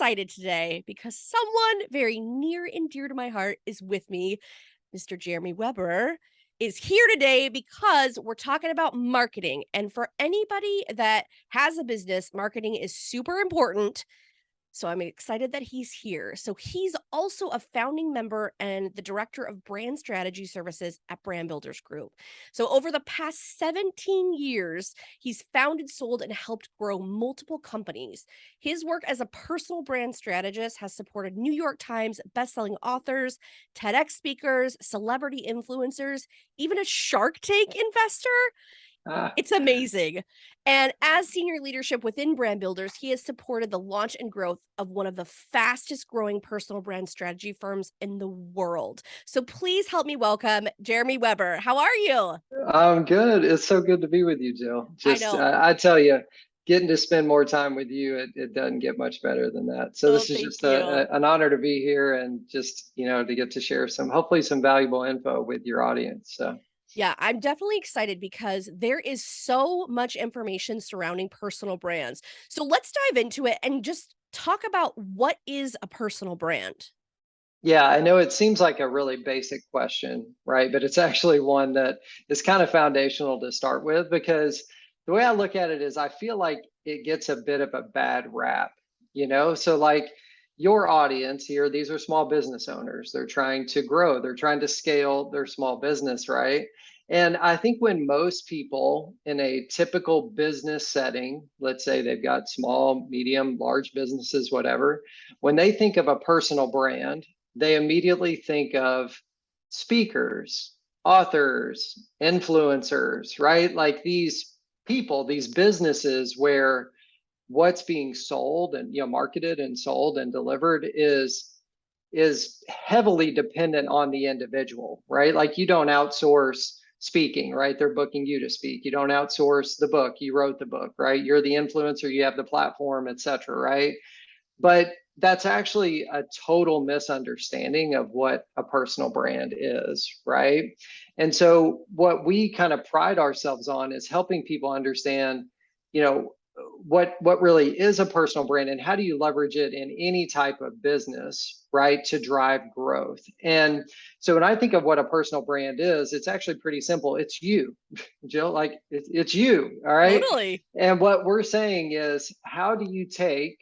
excited today because someone very near and dear to my heart is with me. Mr. Jeremy Weber is here today because we're talking about marketing. And for anybody that has a business, marketing is super important. So I'm excited that he's here. So he's also a founding member and the director of brand strategy services at Brand Builders Group. So over the past 17 years, he's founded, sold, and helped grow multiple companies. His work as a personal brand strategist has supported New York Times bestselling authors, TEDx speakers, celebrity influencers, even a Shark Tank investor. Ah, It's amazing. And as senior leadership within Brand Builders, he has supported the launch and growth of one of the fastest growing personal brand strategy firms in the world. So please help me welcome Jeremy Weber. How are you? I'm good. It's so good to be with you, Jill. I Just, know. I tell you, getting to spend more time with you, it doesn't get much better than that. So Oh, this is thank just you. an honor to be here and just, to get to share hopefully some valuable info with your audience. So, Yeah, I'm definitely excited because there is so much information surrounding personal brands. So let's dive into it and just talk about what is a personal brand. yeah, I know it seems like a really basic question, right? But it's actually one that is kind of foundational to start with because the way I look at it is I feel like it gets a bit of a bad rap. So like your audience here, these are small business owners. They're trying to grow, they're trying to scale their small business, right? And I think when most people in a typical business setting, let's say they've got small, medium, large businesses, whatever, when they think of a personal brand, they immediately think of speakers, authors, influencers, right? Like these people, these businesses where what's being sold and marketed and sold and delivered is heavily dependent on the individual, right? Like you don't outsource speaking, right? They're booking you to speak. You don't outsource the book. You wrote the book, right? You're the influencer, you have the platform, etc., right? But that's actually a total misunderstanding of what a personal brand is, right? And so what we kind of pride ourselves on is helping people understand, you know, what really is a personal brand and how do you leverage it in any type of business, right, to drive growth. And so when I think of what a personal brand is, it's actually pretty simple. It's you, Jill, like it's you, all right? Totally. And what we're saying is, how do you take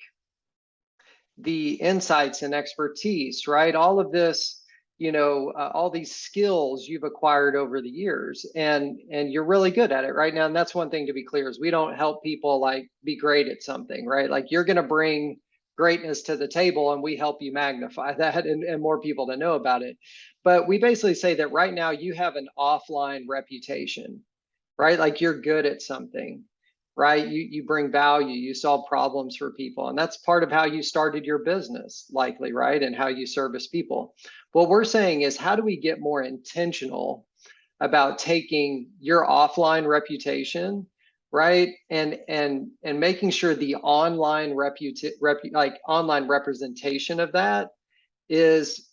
the insights and expertise, right? All of this, all these skills you've acquired over the years, and you're really good at it right now. And that's one thing to be clear is we don't help people like be great at something, right? Like you're going to bring greatness to the table, and we help you magnify that and more people to know about it. But we basically say that right now you have an offline reputation, right? Like you're good at something, right? You bring value, you solve problems for people. And that's part of how you started your business, likely, right? And how you service people. What we're saying is, how do we get more intentional about taking your offline reputation, right? And making sure the online like online representation of that is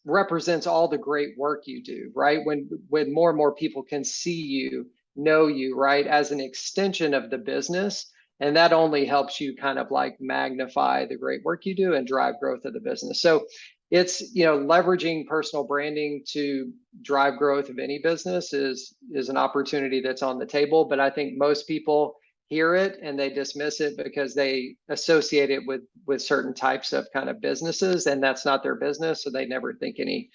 represents all the great work you do, right? When more and more people can see you, know you, right, as an extension of the business, and that only helps you kind of like magnify the great work you do and drive growth of the business. So it's leveraging personal branding to drive growth of any business is an opportunity that's on the table, but I think most people hear it and they dismiss it because they associate it with certain types of kind of businesses, and that's not their business, so they never think any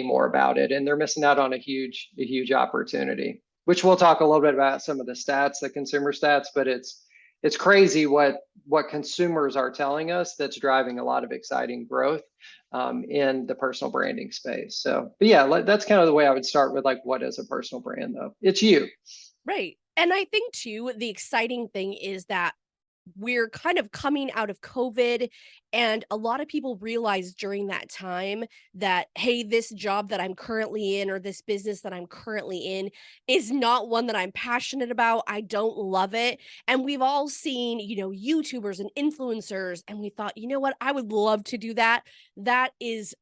more about it, and they're missing out on a huge opportunity, which we'll talk a little bit about some of the stats, the consumer stats. But it's crazy what consumers are telling us that's driving a lot of exciting growth in the personal branding space. So, but yeah, that's kind of the way I would start with, like, what is a personal brand, though? It's you. Right. And I think too, the exciting thing is that we're kind of coming out of COVID, and a lot of people realized during that time that, hey, this job that I'm currently in or this business that I'm currently in is not one that I'm passionate about. I don't love it. And we've all seen, YouTubers and influencers, and we thought, you know what? I would love to do that. That is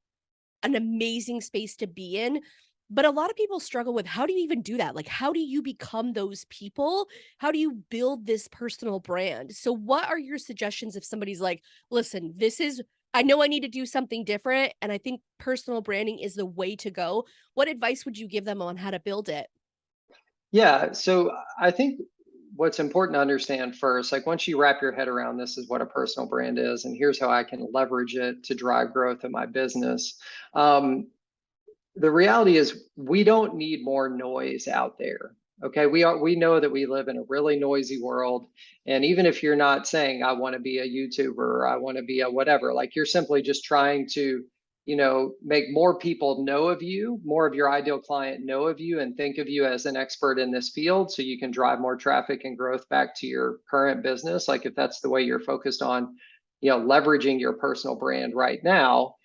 an amazing space to be in. But a lot of people struggle with how do you even do that? Like, how do you become those people? How do you build this personal brand? So, what are your suggestions if somebody's like, listen, I know I need to do something different, and I think personal branding is the way to go. What advice would you give them on how to build it? Yeah. So I think what's important to understand first, like once you wrap your head around this is what a personal brand is, and here's how I can leverage it to drive growth in my business. Um, the reality is we don't need more noise out there. Okay, we know that we live in a really noisy world, and even if you're not saying I want to be a YouTuber or I want to be a whatever, like you're simply just trying to, make more people know of you, more of your ideal client know of you and think of you as an expert in this field so you can drive more traffic and growth back to your current business. Like if that's the way you're focused on, leveraging your personal brand right now.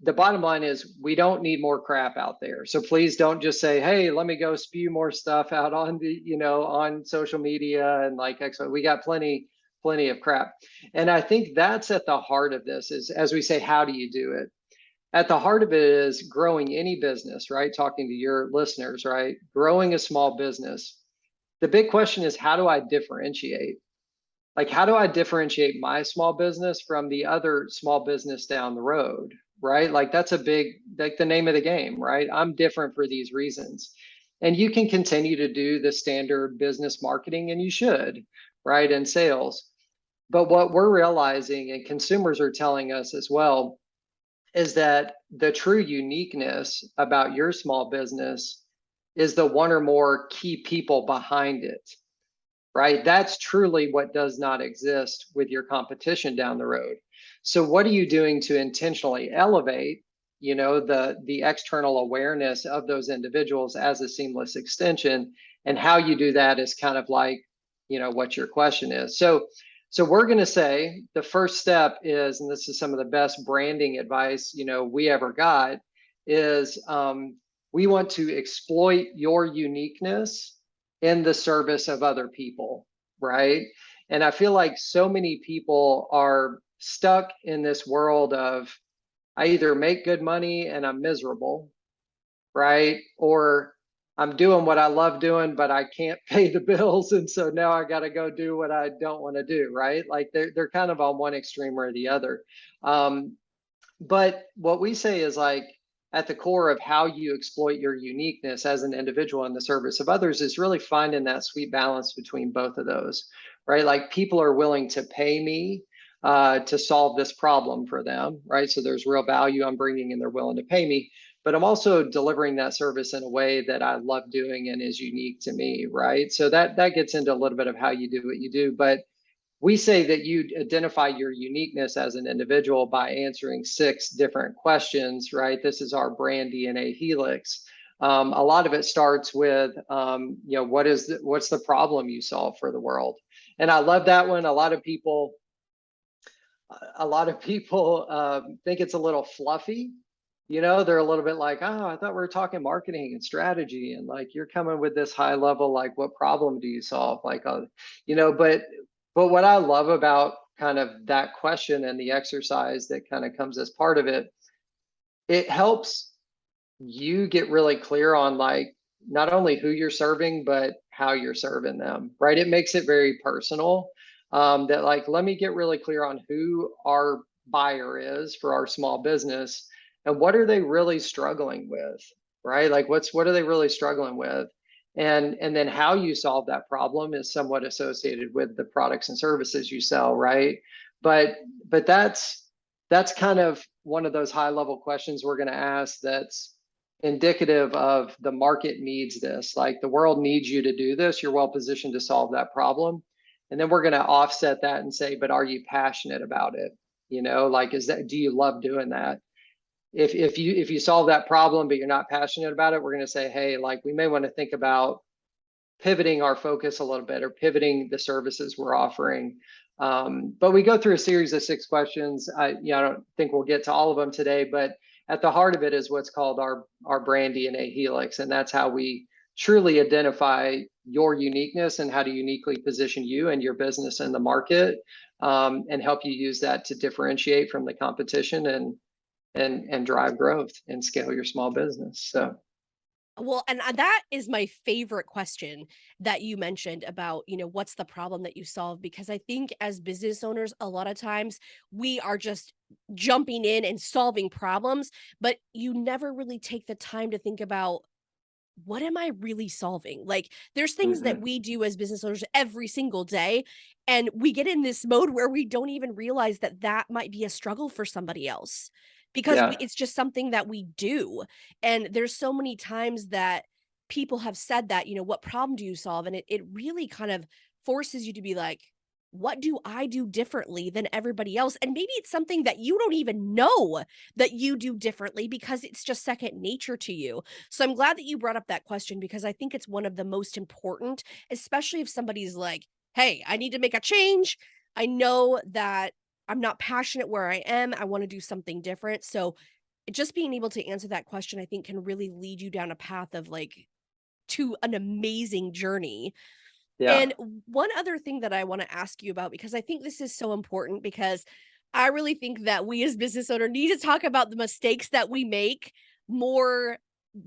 The bottom line is we don't need more crap out there. So please don't just say, "Hey, let me go spew more stuff out on on social media and like X." We got plenty of crap. And I think that's at the heart of this is, as we say, how do you do it? At the heart of it is growing any business, right? Talking to your listeners, right? Growing a small business. The big question is, how do I differentiate? Like, how do I differentiate my small business from the other small business down the road? Right. Like, that's a big, like the name of the game, right? I'm different for these reasons. And you can continue to do the standard business marketing, and you should, right? And sales. But what we're realizing, and consumers are telling us as well, is that the true uniqueness about your small business is the one or more key people behind it, right? That's truly what does not exist with your competition down the road. So what are you doing to intentionally elevate, the external awareness of those individuals as a seamless extension? And how you do that is kind of like, what your question is. So we're going to say the first step is, and this is some of the best branding advice, we ever got, is we want to exploit your uniqueness in the service of other people, right? And I feel like so many people are stuck in this world of I either make good money and I'm miserable, right? Or I'm doing what I love doing, but I can't pay the bills. And so now I got to go do what I don't want to do, right? Like they're kind of on one extreme or the other. Um, but what we say is like at the core of how you exploit your uniqueness as an individual in the service of others is really finding that sweet balance between both of those, right? Like people are willing to pay me to solve this problem for them, right? So there's real value I'm bringing and they're willing to pay me. But I'm also delivering that service in a way that I love doing and is unique to me, right? So that gets into a little bit of how you do what you do. But we say that you identify your uniqueness as an individual by answering 6 different questions, right? This is our brand DNA helix. A lot of it starts with, what's the problem you solve for the world? And I love that one. A lot of people think it's a little fluffy. They're a little bit like, oh, I thought we were talking marketing and strategy, and like you're coming with this high level, like, what problem do you solve? Like, but what I love about kind of that question and the exercise that kind of comes as part of it, it helps you get really clear on like not only who you're serving, but how you're serving them, right? It makes it very personal. That like, let me get really clear on who our buyer is for our small business and what are they really struggling with, right? Like what are they really struggling with? And then how you solve that problem is somewhat associated with the products and services you sell, right? But but that's kind of one of those high level questions we're going to ask that's indicative of the market needs this. Like the world needs you to do this. You're well positioned to solve that problem. And then we're going to offset that and say, but are you passionate about it? Like, do you love doing that? If you solve that problem, but you're not passionate about it, we're going to say, hey, like we may want to think about pivoting our focus a little bit or pivoting the services we're offering. But we go through a series of 6 questions. I don't think we'll get to all of them today, but at the heart of it is what's called our brand DNA helix, and that's how we truly identify your uniqueness and how to uniquely position you and your business in the market, and help you use that to differentiate from the competition and drive growth and scale your small business. So Well, and that is my favorite question that you mentioned about, what's the problem that you solve? Because I think as business owners, a lot of times we are just jumping in and solving problems, but you never really take the time to think about what am I really solving? Like, there's things that mhm. we do as business owners every single day, and we get in this mode where we don't even realize that that might be a struggle for somebody else because Yeah, it's just something that we do. And there's so many times that people have said that, what problem do you solve? And it really kind of forces you to be like, what do I do differently than everybody else? And maybe it's something that you don't even know that you do differently because it's just second nature to you. So I'm glad that you brought up that question because I think it's one of the most important, especially if somebody's like, "Hey, I need to make a change. I know that I'm not passionate where I am. I want to do something different." So just being able to answer that question, I think can really lead you down a path of like to an amazing journey. yeah, And one other thing that I want to ask you about, because I think this is so important, because I really think that we as business owner need to talk about the mistakes that we make more,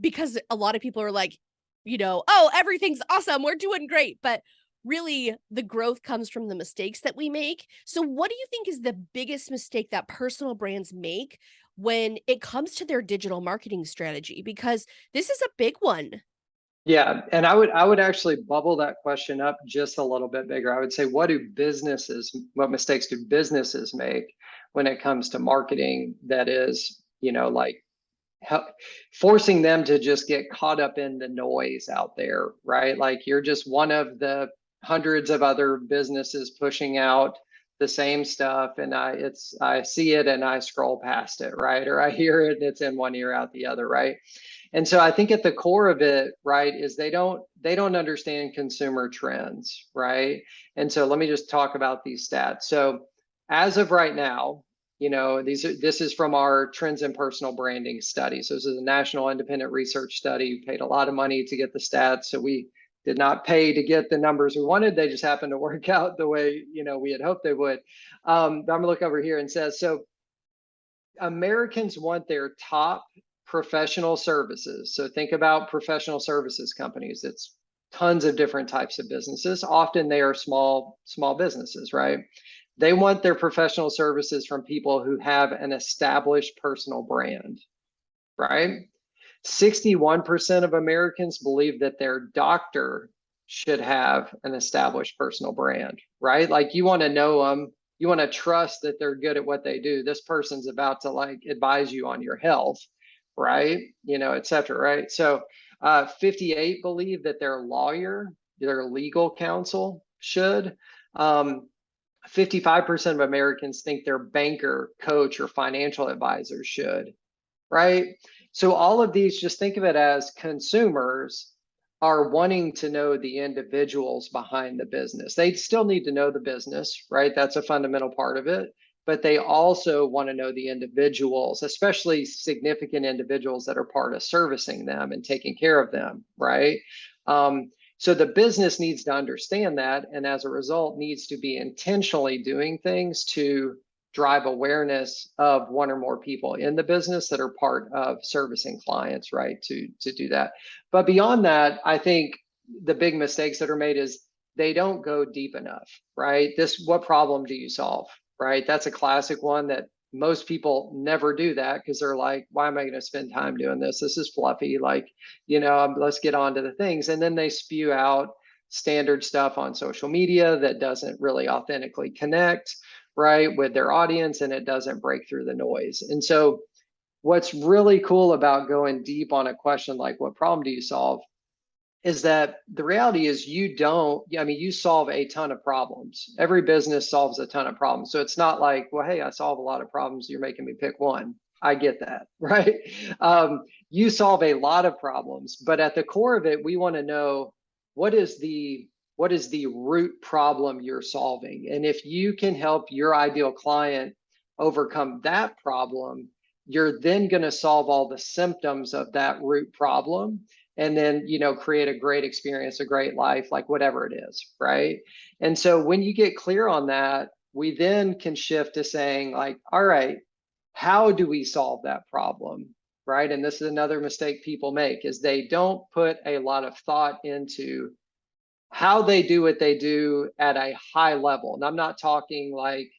because a lot of people are like, oh, everything's awesome. We're doing great. But really, the growth comes from the mistakes that we make. So, what do you think is the biggest mistake that personal brands make when it comes to their digital marketing strategy? Because this is a big one. yeah. And I would actually bubble that question up just a little bit bigger. I would say, what mistakes do businesses make when it comes to marketing that is, like help, forcing them to just get caught up in the noise out there, right? Like you're just one of the hundreds of other businesses pushing out the same stuff, and I see it and I scroll past it, right? Or I hear it and it's in one ear out the other, right? And so I think at the core of it, right, is they don't understand consumer trends, right? And so let me just talk about these stats. So as of right now, this is from our trends in personal branding study. So this is a national independent research study. We paid a lot of money to get the stats. So we did not pay to get the numbers we wanted. They just happened to work out the way we had hoped they would. But I'm gonna look over here and says so. Americans want their top professional services. So think about professional services companies. It's tons of different types of businesses. Often they are small businesses, right? They want their professional services from people who have an established personal brand, right? 61% of Americans believe that their doctor should have an established personal brand, right? Like you want to know them, you want to trust that they're good at what they do. This person's about to like advise you on your health, right? Et cetera, right? So 58 believe that their lawyer, their legal counsel should. 55% of Americans think their banker, coach, or financial advisor should, right? So all of these, just think of it as consumers are wanting to know the individuals behind the business. They still need to know the business, right? That's a fundamental part of it. But they also want to know the individuals, especially significant individuals that are part of servicing them and taking care of them, right? So the business needs to understand that, and as a result, needs to be intentionally doing things to drive awareness of one or more people in the business that are part of servicing clients, right? To do that. But beyond that, I think the big mistakes that are made is they don't go deep enough, right? What problem do you solve, right? That's a classic one that most people never do that because they're like, why am I going to spend time doing this? This is fluffy. Like, let's get on to the things. And then they spew out standard stuff on social media that doesn't really authentically connect, right, with their audience, and it doesn't break through the noise. And so what's really cool about going deep on a question like what problem do you solve is that the reality is you solve a ton of problems. Every business solves a ton of problems. So it's not like, well, hey, I solve a lot of problems, you're making me pick one. I get that, right? You solve a lot of problems, but at the core of it, we want to know what is the root problem you're solving. And if you can help your ideal client overcome that problem, you're then going to solve all the symptoms of that root problem, and then create a great experience, a great life, like whatever it is, right? And so when you get clear on that, we then can shift to saying like, all right, How do we solve that problem? Right. And this is another mistake people make is they don't put a lot of thought into how they do what they do at a high level. And I'm not talking like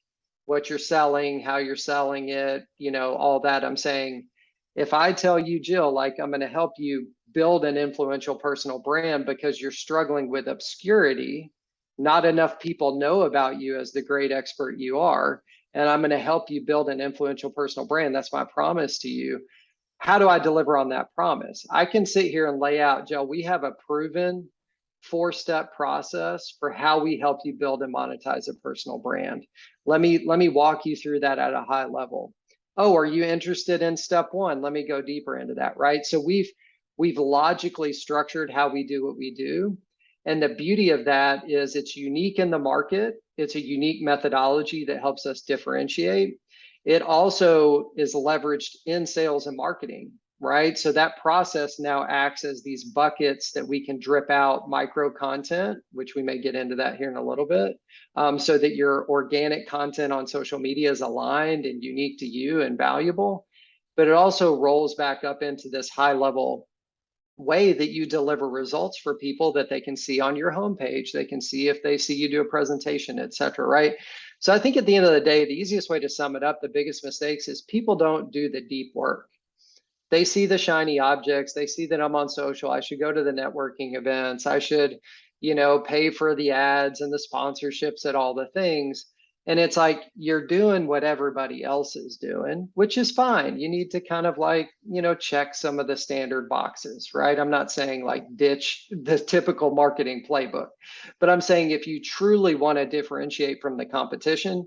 what you're selling, how you're selling it, all that. I'm saying if I tell you, Jill, like I'm going to help you build an influential personal brand because you're struggling with obscurity, not enough people know about you as the great expert you are, and I'm going to help you build an influential personal brand. That's my promise to you. How do I deliver on that promise? I can sit here and lay out, Joe, we have a proven 4-step process for how we help you build and monetize a personal brand. Let me walk you through that at a high level. Oh, are you interested in step 1? Let me go deeper into that, right? So we've logically structured how we do what we do. And the beauty of that is it's unique in the market. It's a unique methodology that helps us differentiate. It also is leveraged in sales and marketing, right? So that process now acts as these buckets that we can drip out micro content, which we may get into that here in a little bit, so that your organic content on social media is aligned and unique to you and valuable. But it also rolls back up into this high level way that you deliver results for people that they can see on your homepage. They can see if they see you do a presentation, et cetera, right? So I think at the end of the day, the easiest way to sum it up, the biggest mistakes is people don't do the deep work. They see the shiny objects. They see that I'm on social. I should go to the networking events. I should, pay for the ads and the sponsorships and all the things. And it's like you're doing what everybody else is doing, which is fine. You need to kind of like, check some of the standard boxes, right? I'm not saying like ditch the typical marketing playbook, but I'm saying if you truly want to differentiate from the competition,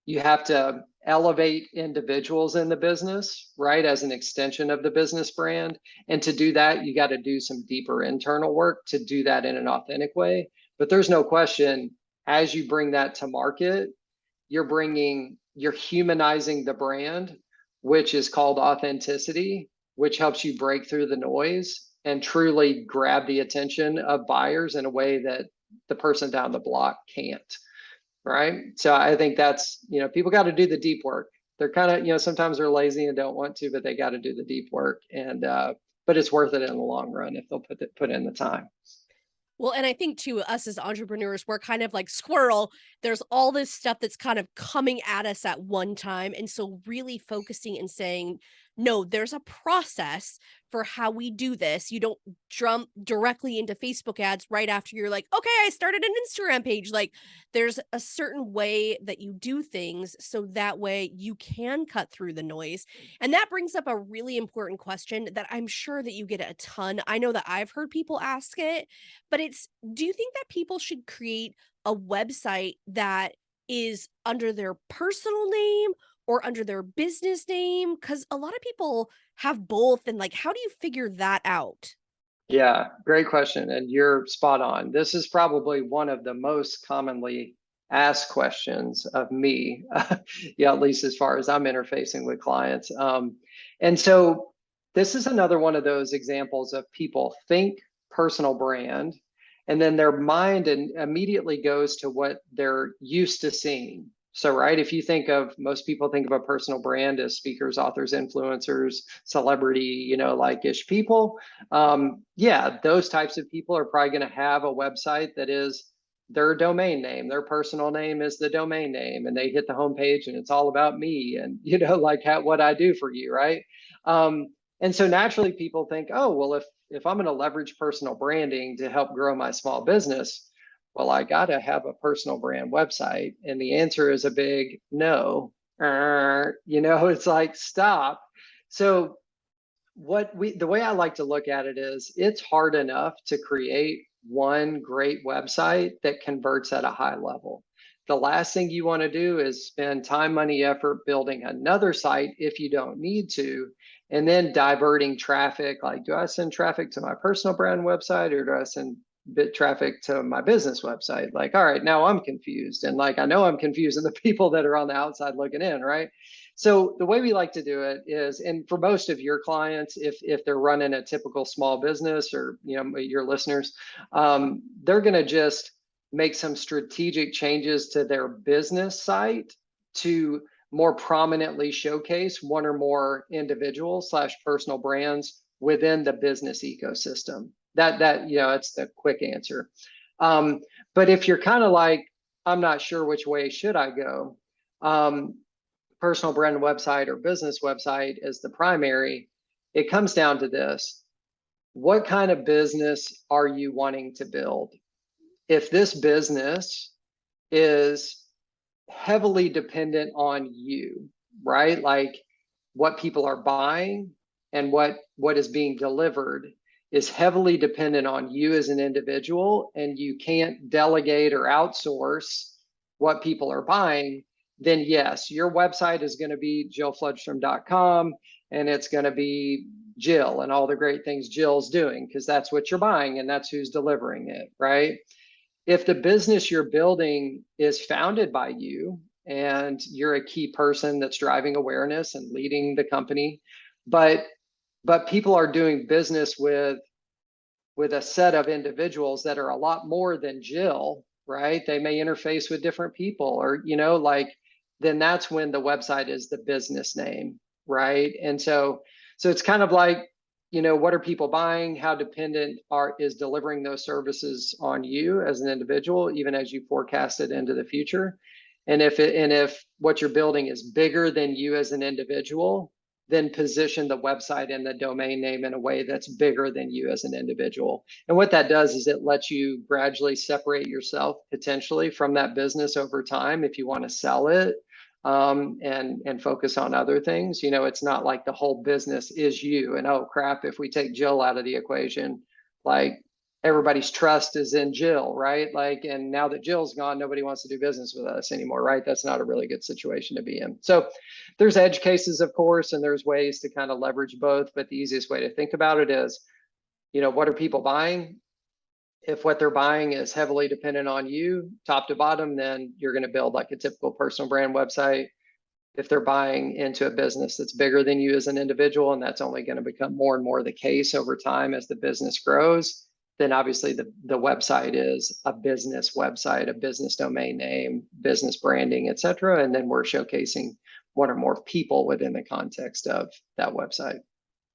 you have to elevate individuals in the business, right, as an extension of the business brand. And to do that, you got to do some deeper internal work to do that in an authentic way. But there's no question, as you bring that to market, you're humanizing the brand, which is called authenticity, which helps you break through the noise and truly grab the attention of buyers in a way that the person down the block can't. Right. So I think that's, people got to do the deep work. They're kind of, sometimes they're lazy and don't want to, but they got to do the deep work. And, but it's worth it in the long run if they'll put in the time. Well, and I think too, us as entrepreneurs, we're kind of like squirrel. There's all this stuff that's kind of coming at us at one time. And so really focusing and saying, no, there's a process for how we do this. You don't jump directly into Facebook ads right after you're like, okay, I started an Instagram page. Like there's a certain way that you do things so that way you can cut through the noise. And that brings up a really important question that I'm sure that you get a ton. I know that I've heard people ask it, but it's, do you think that people should create a website that is under their personal name or under their business name? Because a lot of people have both. And like, how do you figure that out? Yeah, great question. And you're spot on. This is probably one of the most commonly asked questions of me. Yeah, at least as far as I'm interfacing with clients. And so this is another one of those examples of people think personal brand, and then their mind immediately goes to what they're used to seeing. So, right, if you think of, most people think of a personal brand as speakers, authors, influencers, celebrity, like ish people. Yeah, those types of people are probably going to have a website that is their domain name. Their personal name is the domain name, and they hit the homepage and it's all about me and, like what I do for you, right? And so naturally people think, oh, well, if I'm going to leverage personal branding to help grow my small business, well, I got to have a personal brand website. And the answer is a big no. It's like, stop. So the way I like to look at it is it's hard enough to create one great website that converts at a high level. The last thing you want to do is spend time, money, effort building another site if you don't need to, and then diverting traffic. Like, do I send traffic to my personal brand website or do I send bit traffic to my business website? Like, all right, now I'm confused. And like, I know I'm confusing the people that are on the outside looking in, right? So the way we like to do it is, and for most of your clients, if they're running a typical small business or your listeners, they're going to just make some strategic changes to their business site to more prominently showcase one or more individual slash personal brands within the business ecosystem. That it's the quick answer. Um, but if you're kind of like, I'm not sure which way should I go, personal brand website or business website as the primary, it comes down to this: what kind of business are you wanting to build? If this business is heavily dependent on you, right? Like what people are buying and what is being delivered is heavily dependent on you as an individual, and you can't delegate or outsource what people are buying, then yes, your website is going to be jillfludstrom.com, and it's going to be Jill and all the great things Jill's doing, because that's what you're buying and that's who's delivering it, right? If the business you're building is founded by you and you're a key person that's driving awareness and leading the company, but people are doing business with a set of individuals that are a lot more than Jill, right? They may interface with different people, or like, then that's when the website is the business name, right? And so it's kind of like, what are people buying? How dependent is delivering those services on you as an individual, even as you forecast it into the future? And if what you're building is bigger than you as an individual, then position the website and the domain name in a way that's bigger than you as an individual. And what that does is it lets you gradually separate yourself potentially from that business over time if you want to sell it, and focus on other things. It's not like the whole business is you, and oh crap, if we take Jill out of the equation, like everybody's trust is in Jill, right? Like, and now that Jill's gone, nobody wants to do business with us anymore, right? That's not a really good situation to be in. So there's edge cases, of course, and there's ways to kind of leverage both, but the easiest way to think about it is, what are people buying? If what they're buying is heavily dependent on you, top to bottom, then you're going to build like a typical personal brand website. If they're buying into a business that's bigger than you as an individual, and that's only going to become more and more the case over time as the business grows, then obviously the website is a business website, a business domain name, business branding, et cetera. And then we're showcasing one or more people within the context of that website.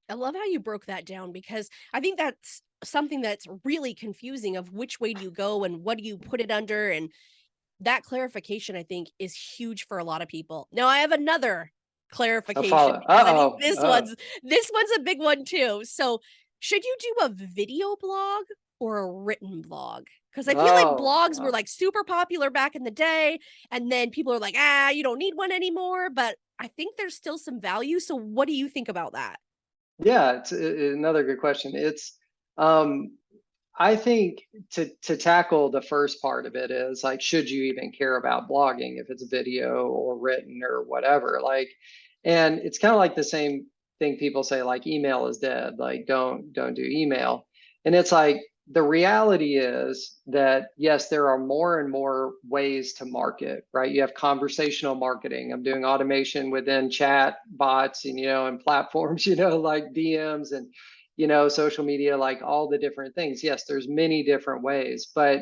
I love how you broke that down, because I think that's something that's really confusing of which way do you go and what do you put it under, and that clarification I think is huge for a lot of people. Now I have another A clarification, follow. because I think Uh-oh. this one's a big one too. So, should you do a video blog or a written blog? Because I feel like Oh, blogs were like super popular back in the day, and then people are like, you don't need one anymore. But I think there's still some value. So, what do you think about that? yeah, it's another good question. Um, I think to tackle the first part of it is like, should you even care about blogging if it's video or written or whatever? Like, and it's kind of like the same thing people say, like email is dead, like don't do email. And it's like, the reality is that yes, there are more and more ways to market, right? You have conversational marketing. I'm doing automation within chat bots and and platforms, like DMs and social media, like all the different things. Yes, there's many different ways, but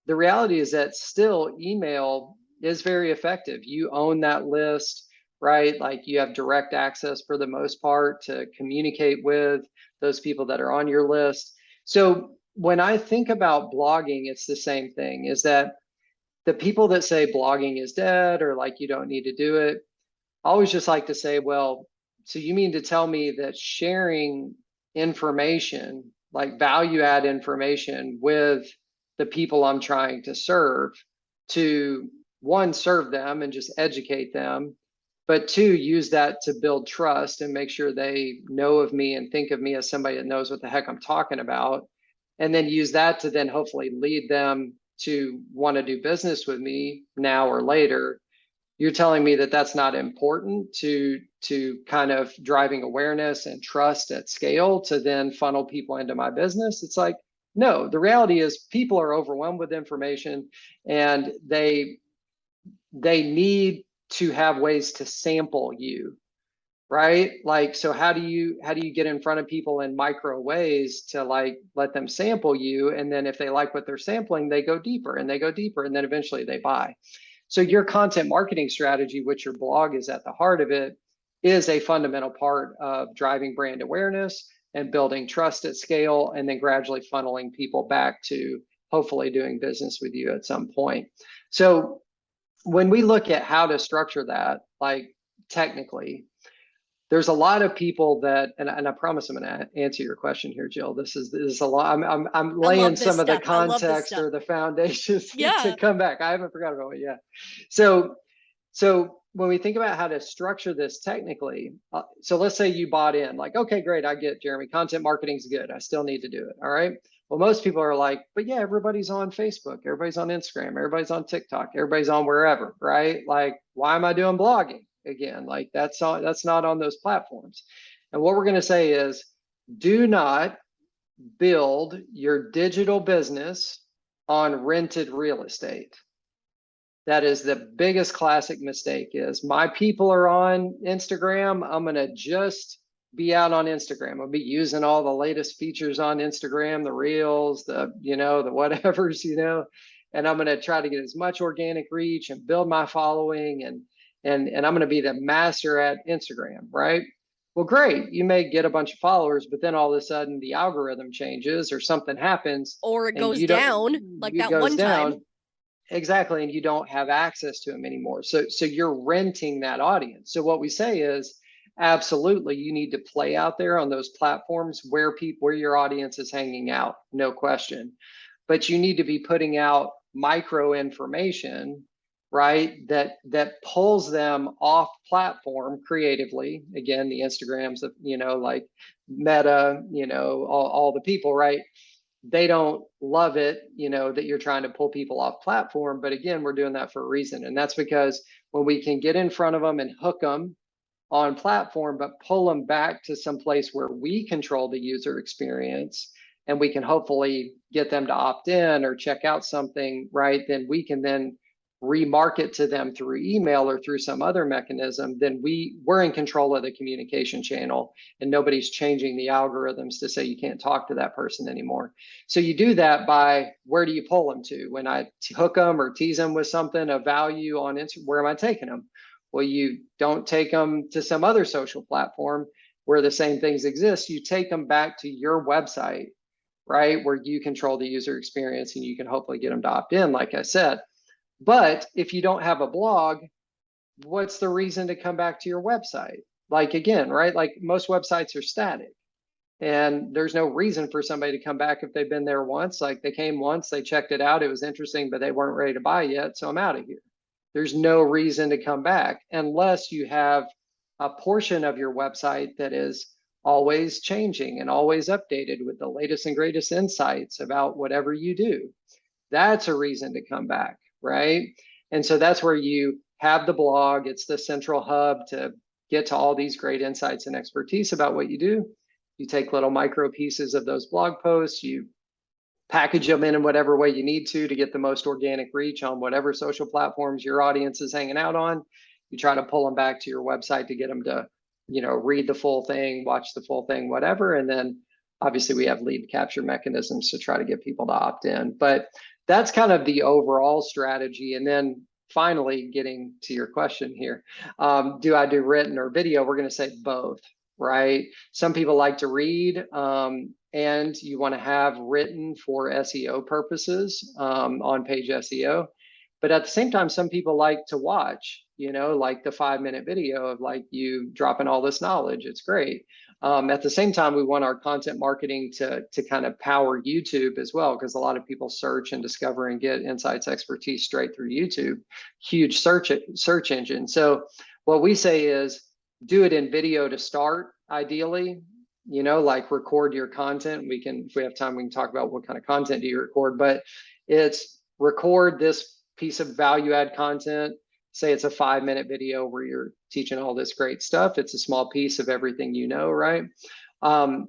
the reality is that still email is very effective. You own that list, right? Like you have direct access for the most part to communicate with those people that are on your list. So when I think about blogging, it's the same thing, is that the people that say blogging is dead or like you don't need to do it, I always just like to say, well, so you mean to tell me that sharing information, like value add information with the people I'm trying to serve, to one, serve them and just educate them, but two, use that to build trust and make sure they know of me and think of me as somebody that knows what the heck I'm talking about, and then use that to then hopefully lead them to want to do business with me now or later. You're telling me that that's not important to kind of driving awareness and trust at scale to then funnel people into my business? It's like, no, the reality is people are overwhelmed with information, and they need to have ways to sample you, right? Like, so how do you get in front of people in micro ways to like let them sample you, and then if they like what they're sampling, they go deeper and they go deeper, and then eventually they buy. So your content marketing strategy, which your blog is at the heart of it, is a fundamental part of driving brand awareness and building trust at scale, and then gradually funneling people back to hopefully doing business with you at some point. So when we look at how to structure that, like technically, there's a lot of people that, and I promise I'm going to answer your question here, Jill. This is a lot. I'm I laying love this some of the stuff. I love this context stuff. or the foundations to Yeah. come back. I haven't forgot about it yet. So when we think about how to structure this technically, so let's say you bought in, like, okay, great, I get, Jeremy, content marketing's good. I still need to do it. All right. Well, most people are like, but yeah, everybody's on Facebook, everybody's on Instagram, everybody's on TikTok, everybody's on wherever, right? Like, why am I doing blogging again? Like, that's not on those platforms. And what we're going to say is, do not build your digital business on rented real estate. That is the biggest classic mistake. Is my people are on Instagram, I'm going to just be out on Instagram. I'll be using all the latest features on Instagram, the reels, the, the whatevers, and I'm going to try to get as much organic reach and build my following, and I'm going to be the master at Instagram, right? Well, great. You may get a bunch of followers, but then all of a sudden the algorithm changes or something happens Or it and goes you don't, down like it that goes one time. down. Exactly, and you don't have access to them anymore. So you're renting that audience. So what we say is, absolutely, you need to play out there on those platforms where your audience is hanging out, no question. But you need to be putting out micro information, right? That pulls them off platform creatively. Again, the Instagrams of, like Meta, all the people, right? They don't love it, that you're trying to pull people off platform. But again, we're doing that for a reason. And that's because when we can get in front of them and hook them on platform, but pull them back to some place where we control the user experience and we can hopefully get them to opt in or check out something, right? Then we can then remarket to them through email or through some other mechanism. Then we're in control of the communication channel and nobody's changing the algorithms to say you can't talk to that person anymore. So you do that by, where do you pull them to? When I hook them or tease them with something of value on Instagram, where am I taking them? Well, you don't take them to some other social platform where the same things exist. You take them back to your website, right? Where you control the user experience and you can hopefully get them to opt in, like I said. But if you don't have a blog, what's the reason to come back to your website? Like, again, right? Like, most websites are static. And there's no reason for somebody to come back if they've been there once. Like, they came once, they checked it out, it was interesting, but they weren't ready to buy yet. So I'm out of here. There's no reason to come back unless you have a portion of your website that is always changing and always updated with the latest and greatest insights about whatever you do. That's a reason to come back, right? And so that's where you have the blog. It's the central hub to get to all these great insights and expertise about what you do. You take little micro pieces of those blog posts, you package them in whatever way you need to get the most organic reach on whatever social platforms your audience is hanging out on. You try to pull them back to your website to get them to, read the full thing, watch the full thing, whatever. And then obviously we have lead capture mechanisms to try to get people to opt in. But that's kind of the overall strategy. And then finally, getting to your question here, do I do written or video? We're going to say both, right? Some people like to read, and you want to have written for SEO purposes, on page SEO. But at the same time, some people like to watch, like the 5-minute video of like you dropping all this knowledge. It's great. At the same time, we want our content marketing to kind of power YouTube as well, because a lot of people search and discover and get insights, expertise straight through YouTube, huge search engine. So what we say is, do it in video to start, ideally. Like, record your content. If we have time, we can talk about what kind of content do you record, but it's record this piece of value add content. Say it's a 5-minute video where you're teaching all this great stuff. It's a small piece of everything, right? And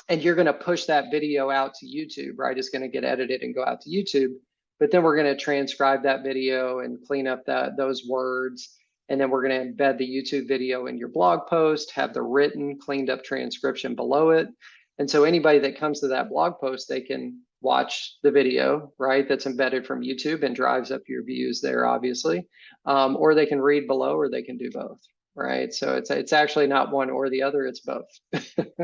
you're going to push that video out to YouTube, right? It's going to get edited and go out to YouTube, but then we're going to transcribe that video and clean up those words. And then we're going to embed the YouTube video in your blog post, have the written, cleaned up transcription below it. And so anybody that comes to that blog post, they can watch the video, right? That's embedded from YouTube and drives up your views there, obviously. Or they can read below, or they can do both, right? So it's actually not one or the other, it's both.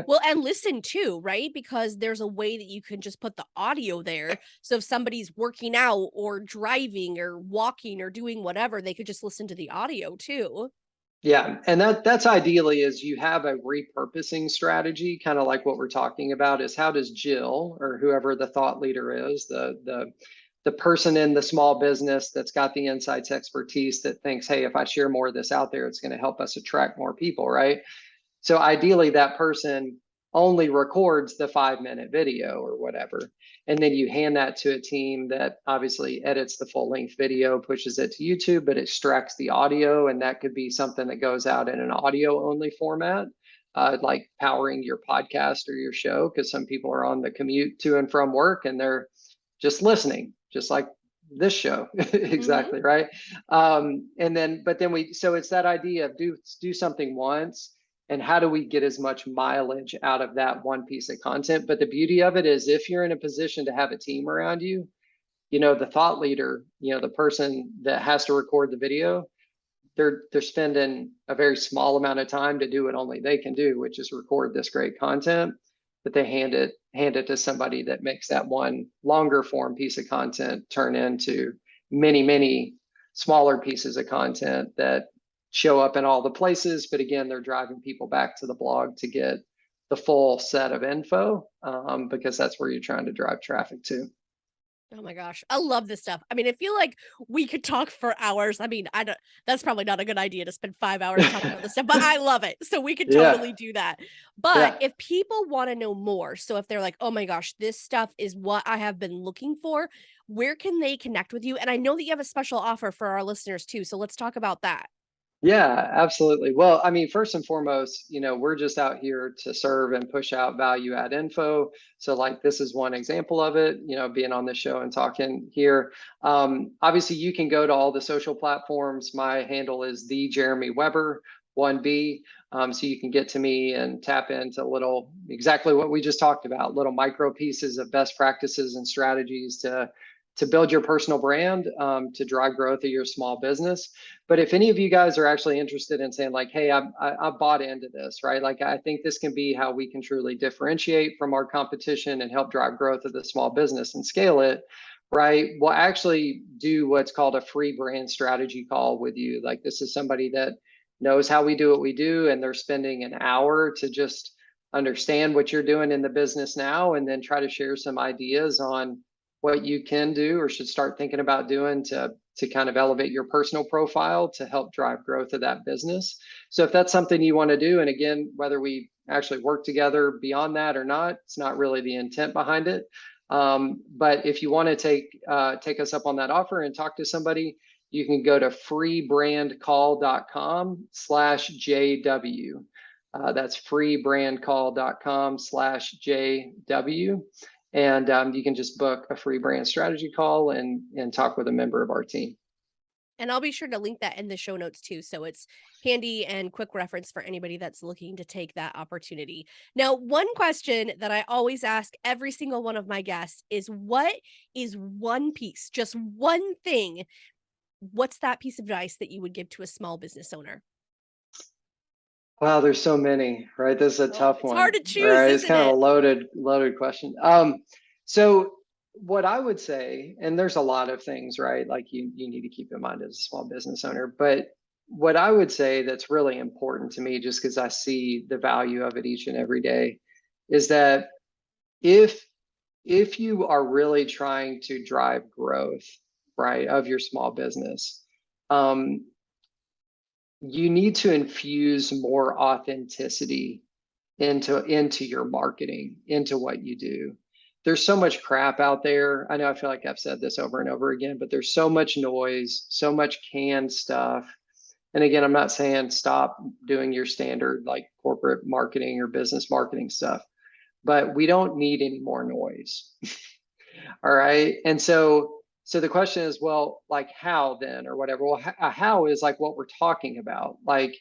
Well, and listen too, right? Because there's a way that you can just put the audio there. So if somebody's working out or driving or walking or doing whatever, they could just listen to the audio too. Yeah, and that's ideally is you have a repurposing strategy, kind of like what we're talking about is how does Jill or whoever the thought leader is, the person in the small business that's got the insights expertise that thinks, hey, if I share more of this out there, it's going to help us attract more people, right? So ideally, that person only records the 5 minute video or whatever. And then you hand that to a team that obviously edits the full length video, pushes it to YouTube, but extracts the audio. And that could be something that goes out in an audio only format, like powering your podcast or your show, because some people are on the commute to and from work and they're just listening, just like this show. Mhm. Exactly right. And then but then we so it's that idea of do something once, and how do we get as much mileage out of that one piece of content. But the beauty of it is if you're in a position to have a team around you, the thought leader, the person that has to record the video, they're spending a very small amount of time to do what only they can do, which is record this great content. But they hand it to somebody that makes that one longer form piece of content turn into many smaller pieces of content that show up in all the places. But again, they're driving people back to the blog to get the full set of info, because that's where you're trying to drive traffic to. Oh my gosh, I love this stuff. I mean, I feel like we could talk for hours. I mean, I don't that's probably not a good idea to spend 5 hours talking about this stuff, but I love it. So we could Yeah, totally do that. But yeah. if people wanna know more, so if they're like, "Oh my gosh, this stuff is what I have been looking for," where can they connect with you? And I know that you have a special offer for our listeners too, so let's talk about that. Yeah, absolutely. Well, I mean, first and foremost, we're just out here to serve and push out value add info. So, like, this is one example of it, being on the show and talking here. Obviously, you can go to all the social platforms. My handle is the Jeremy Weber, 1B. So you can get to me and tap into little exactly what we just talked about, little micro pieces of best practices and strategies to build your personal brand, to drive growth of your small business. But if any of you guys are actually interested in saying like, hey, I bought into this, right? Like, I think this can be how we can truly differentiate from our competition and help drive growth of the small business and scale it, right? We'll actually do what's called a free brand strategy call with you. Like, this is somebody that knows how we do what we do, and they're spending an hour to just understand what you're doing in the business now, and then try to share some ideas on what you can do or should start thinking about doing to kind of elevate your personal profile to help drive growth of that business. So if that's something you want to do, and again, whether we actually work together beyond that or not, it's not really the intent behind it. But if you want to take us up on that offer and talk to somebody, you can go to freebrandcall.com/JW. That's freebrandcall.com/JW. And you can just book a free brand strategy call and talk with a member of our team. And I'll be sure to link that in the show notes too. So it's handy and quick reference for anybody that's looking to take that opportunity. Now, one question that I always ask every single one of my guests is what is one piece, just one thing? What's that piece of advice that you would give to a small business owner? Wow, there's so many, right? This is a Oh, tough it's hard one, to choose, right? It's isn't kind of a it? loaded question. So what I would say, and there's a lot of things, right? Like you need to keep in mind as a small business owner, but what I would say that's really important to me, just because I see the value of it each and every day, is that if if you are really trying to drive growth, right, of your small business, um, you need to infuse more authenticity into your marketing, into what you do. There's so much crap out there. I know I feel like I've said this over and over again, but there's so much noise, so much canned stuff. And again, I'm not saying stop doing your standard like corporate marketing or business marketing stuff, but we don't need any more noise. All right. And so the question is, well, like how then or whatever. Well, how is like what we're talking about. Like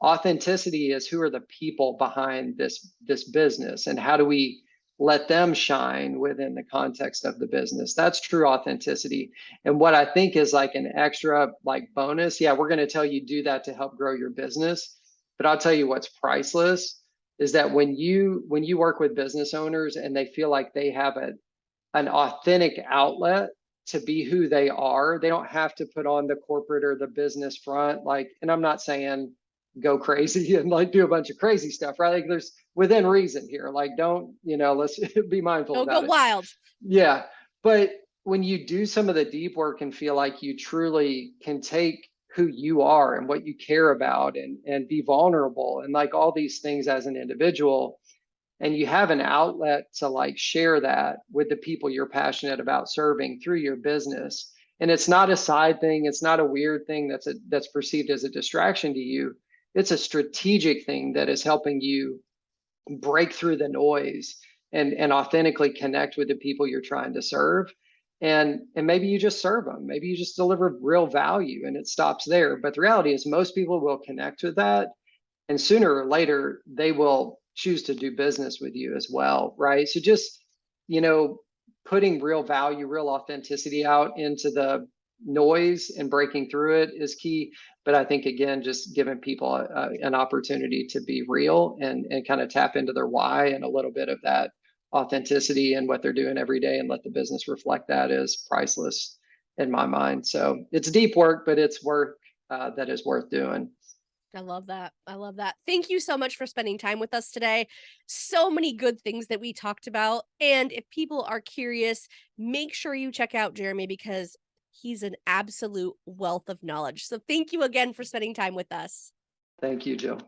authenticity is who are the people behind this business, and how do we let them shine within the context of the business. That's true authenticity. And what I think is like an extra like bonus, yeah, we're going to tell you do that to help grow your business. But I'll tell you what's priceless is that when you work with business owners and they feel like they have an authentic outlet to be who they are. They don't have to put on the corporate or the business front. Like, and I'm not saying go crazy and like do a bunch of crazy stuff, right? Like there's within reason here. Like don't, let's be mindful Don't go about it. wild. Yeah. But when you do some of the deep work and feel like you truly can take who you are and what you care about and be vulnerable and like all these things as an individual, and you have an outlet to like share that with the people you're passionate about serving through your business, and it's not a side thing, it's not a weird thing that's perceived as a distraction to you. It's a strategic thing that is helping you break through the noise and authentically connect with the people you're trying to serve. And maybe you just serve them, maybe you just deliver real value and it stops there, but the reality is most people will connect with that, and sooner or later they will choose to do business with you as well, right? So just, you know putting real value, real authenticity out into the noise and breaking through it is key. But I think again, just giving people an opportunity to be real and kind of tap into their why and a little bit of that authenticity and what they're doing every day and let the business reflect that is priceless in my mind. So it's deep work, but it's work that is worth doing. I love that. I love that. Thank you so much for spending time with us today. So many good things that we talked about. And if people are curious, make sure you check out Jeremy because he's an absolute wealth of knowledge. So thank you again for spending time with us. Thank you, Jill.